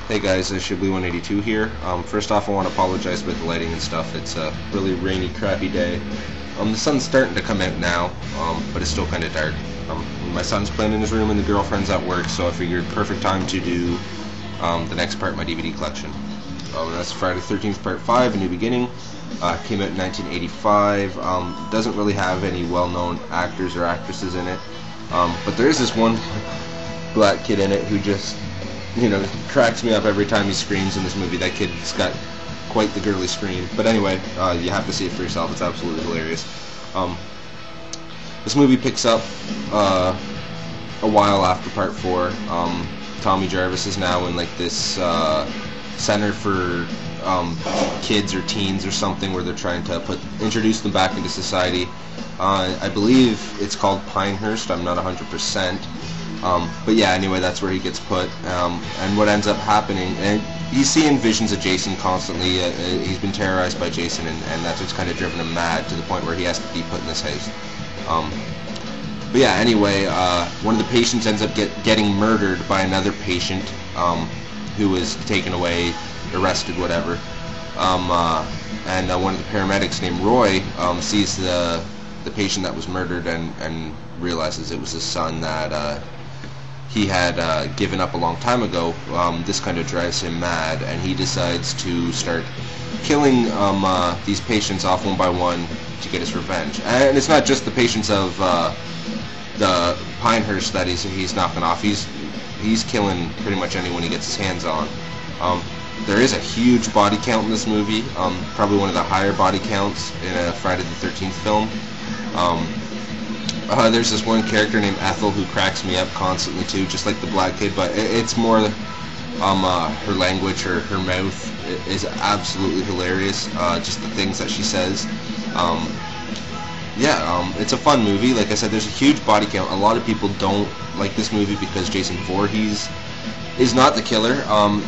Hey guys, Shibley182 here. First off, I want to apologize about the lighting and stuff. It's a really rainy, crappy day. The sun's starting to come out now, but it's still kind of dark. My son's playing in his room and the girlfriend's at work, so I figured perfect time to do the next part of my DVD collection. That's Friday the 13th Part 5, A New Beginning. Came out in 1985. Doesn't really have any well-known actors or actresses in it, but there is this one black kid in it who just, cracks me up every time he screams in this movie. That kid's got quite the girly scream. But anyway, you have to see it for yourself. It's absolutely hilarious. This movie picks up a while after Part 4. Tommy Jarvis is now in like this center for kids or teens or something, where they're trying to introduce them back into society. I believe it's called Pinehurst. I'm not 100%. But yeah, anyway, that's where he gets put, and what ends up happening, and he's seeing visions of Jason constantly. He's been terrorized by Jason, and that's what's kind of driven him mad to the point where he has to be put in this house. But yeah, anyway, one of the patients ends up getting murdered by another patient who was taken away, arrested, whatever. And one of the paramedics named Roy sees the patient that was murdered and realizes it was his son that he had given up a long time ago. This kind of drives him mad, and he decides to start killing these patients off one by one to get his revenge. And it's not just the patients of the Pinehurst that he's knocking off. He's killing pretty much anyone he gets his hands on. There is a huge body count in this movie, probably one of the higher body counts in a Friday the 13th film. There's this one character named Ethel who cracks me up constantly too, just like the black kid, but it's more her language, her mouth is absolutely hilarious, just the things that she says. It's a fun movie. Like I said, there's a huge body count. A lot of people don't like this movie because Jason Voorhees is not the killer.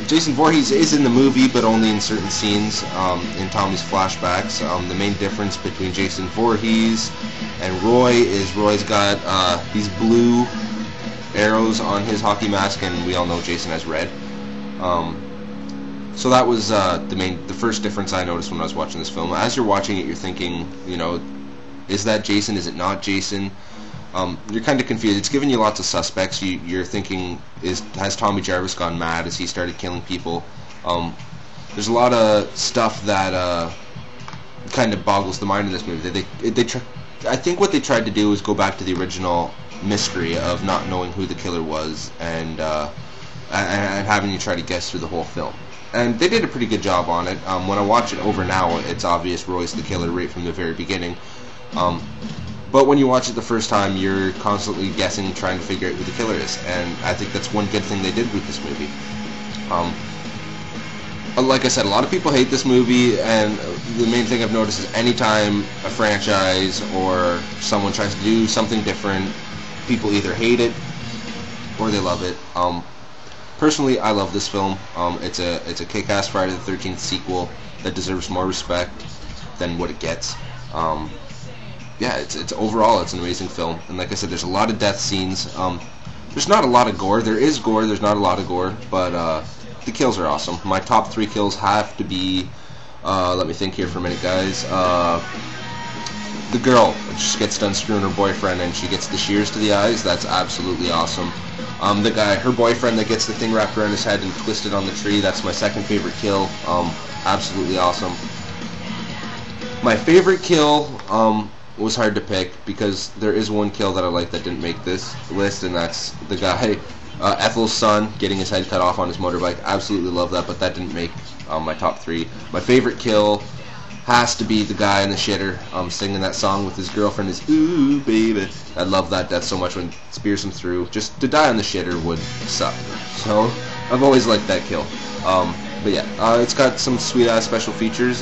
Jason Voorhees is in the movie, but only in certain scenes in Tommy's flashbacks. The main difference between Jason Voorhees and Roy is Roy's got these blue arrows on his hockey mask, and we all know Jason has red. So that was the first difference I noticed when I was watching this film. As you're watching it, you're thinking, is that Jason? Is it not Jason? You're kind of confused. It's giving you lots of suspects. You're thinking, has Tommy Jarvis gone mad? Has he started killing people? There's a lot of stuff that kind of boggles the mind in this movie. I think what they tried to do was go back to the original mystery of not knowing who the killer was, and having you try to guess through the whole film. And they did a pretty good job on it. When I watch it over now, it's obvious Roy's the killer right from the very beginning. But when you watch it the first time, you're constantly guessing, trying to figure out who the killer is, and I think that's one good thing they did with this movie. Like I said, a lot of people hate this movie, and the main thing I've noticed is anytime a franchise or someone tries to do something different, people either hate it or they love it. Personally, I love this film. It's a kick-ass Friday the 13th sequel that deserves more respect than what it gets. It's overall, it's an amazing film, and like I said, there's a lot of death scenes. There's not a lot of gore. There is gore. There's not a lot of gore, but the kills are awesome. My top 3 kills have to be, let me think here for a minute, guys. The girl just gets done screwing her boyfriend, and she gets the shears to the eyes. That's absolutely awesome. The guy, her boyfriend, that gets the thing wrapped around his head and twisted on the tree. That's my second favorite kill. Absolutely awesome. My favorite kill was hard to pick, because there is one kill that I like that didn't make this list, and that's the guy, Ethel's son, getting his head cut off on his motorbike. Absolutely love that, but that didn't make my top 3. My favorite kill has to be the guy in the shitter singing that song with his girlfriend, is "Ooh baby." I love that death so much when it spears him through. Just to die on the shitter would suck, so I've always liked that kill. But yeah, it's got some sweet-ass special features,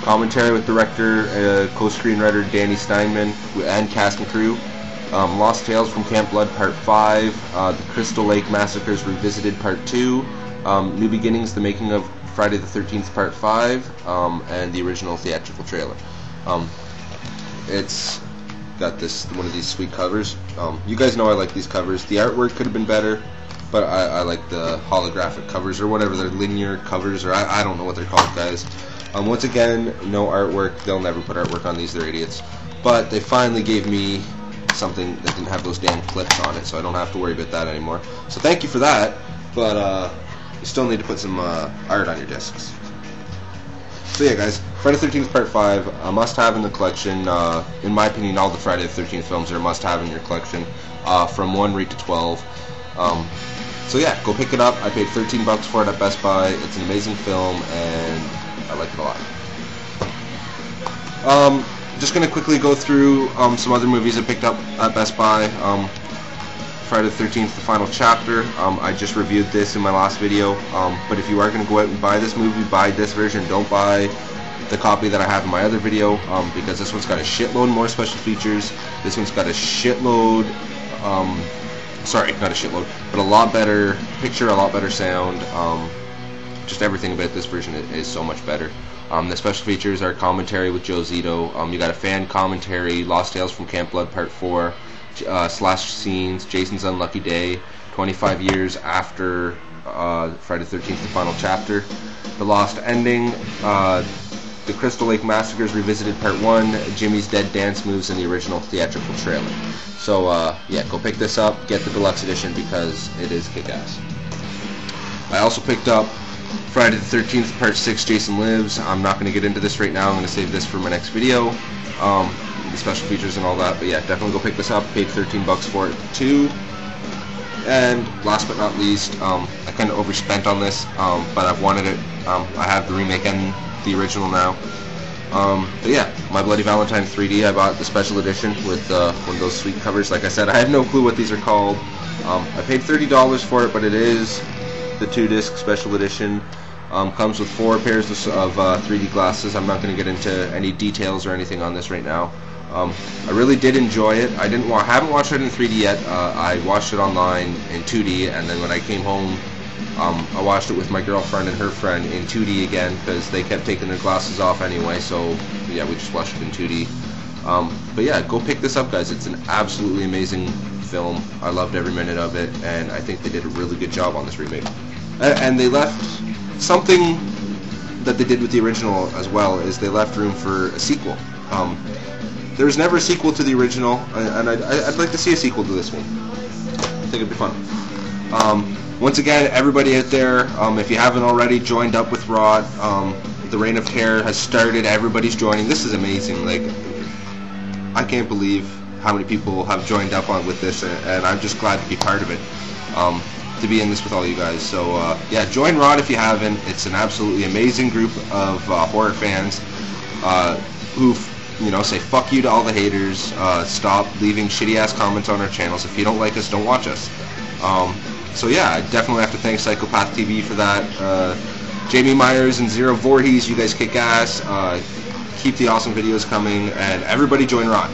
commentary with director, co-screenwriter Danny Steinman, and cast and crew, Lost Tales from Camp Blood Part 5, the Crystal Lake Massacres Revisited Part 2, New Beginnings, the making of Friday the 13th Part 5, and the original theatrical trailer. It's got one of these sweet covers. You guys know I like these covers. The artwork could have been better. but I like the holographic covers, or whatever, they're linear covers, or I don't know what they're called, guys. Once again, no artwork. They'll never put artwork on these, they're idiots. But they finally gave me something that didn't have those damn clips on it, so I don't have to worry about that anymore. So thank you for that, but you still need to put some art on your discs. So yeah, guys, Friday the 13th Part 5, a must-have in the collection. In my opinion, all the Friday the 13th films are a must-have in your collection, from 1 right to 12. So yeah, go pick it up. I paid $13 for it at Best Buy. It's an amazing film, and I like it a lot. Just going to quickly go through some other movies I picked up at Best Buy. Friday the 13th, the final chapter. I just reviewed this in my last video, but if you are going to go out and buy this movie, buy this version. Don't buy the copy that I have in my other video, because this one's got a shitload more special features. This one's got a shitload, sorry, not a shitload, but a lot better picture, a lot better sound. Just everything about this version is so much better. The special features are commentary with Joe Zito. You got a fan commentary, Lost Tales from Camp Blood Part 4, slash scenes, Jason's Unlucky Day, 25 years after Friday the 13th, the final chapter, The Lost Ending, The Crystal Lake Massacres Revisited Part 1, Jimmy's Dead Dance Moves, and the original theatrical trailer. So yeah, go pick this up, get the deluxe edition, because it is kick-ass. I also picked up Friday the 13th Part 6, Jason Lives. I'm not going to get into this right now. I'm going to save this for my next video, the special features and all that. But yeah, definitely go pick this up. Paid $13 for it too. And last but not least, I kind of overspent on this, but I've wanted it. I have the remake and the original now. But yeah, My Bloody Valentine 3D. I bought the special edition with one of those sweet covers. Like I said, I have no clue what these are called. I paid $30 for it, but it is the 2-disc special edition. Comes with 4 pairs of 3D glasses. I'm not going to get into any details or anything on this right now. I really did enjoy it. I haven't watched it in 3D yet. I watched it online in 2D, and then when I came home, I watched it with my girlfriend and her friend in 2D again, because they kept taking their glasses off anyway. So yeah, we just watched it in 2D. But yeah, go pick this up, guys. It's an absolutely amazing film. I loved every minute of it, and I think they did a really good job on this remake. And they left something that they did with the original as well, is they left room for a sequel. There was never a sequel to the original, and I'd like to see a sequel to this one. I think it'd be fun. Once again, everybody out there, if you haven't already joined up with Rod, the Reign of Terror has started. Everybody's joining. This is amazing. Like, I can't believe how many people have joined up with this, and I'm just glad to be part of it. To be in this with all you guys. So yeah, join Rod if you haven't. It's an absolutely amazing group of horror fans who, you know, say fuck you to all the haters. Stop leaving shitty ass comments on our channels. If you don't like us, don't watch us. So yeah, I definitely have to thank psychopathtv for that. Jamie Myers and Zero Voorhees, you guys kick ass. Keep the awesome videos coming, and everybody join Rod.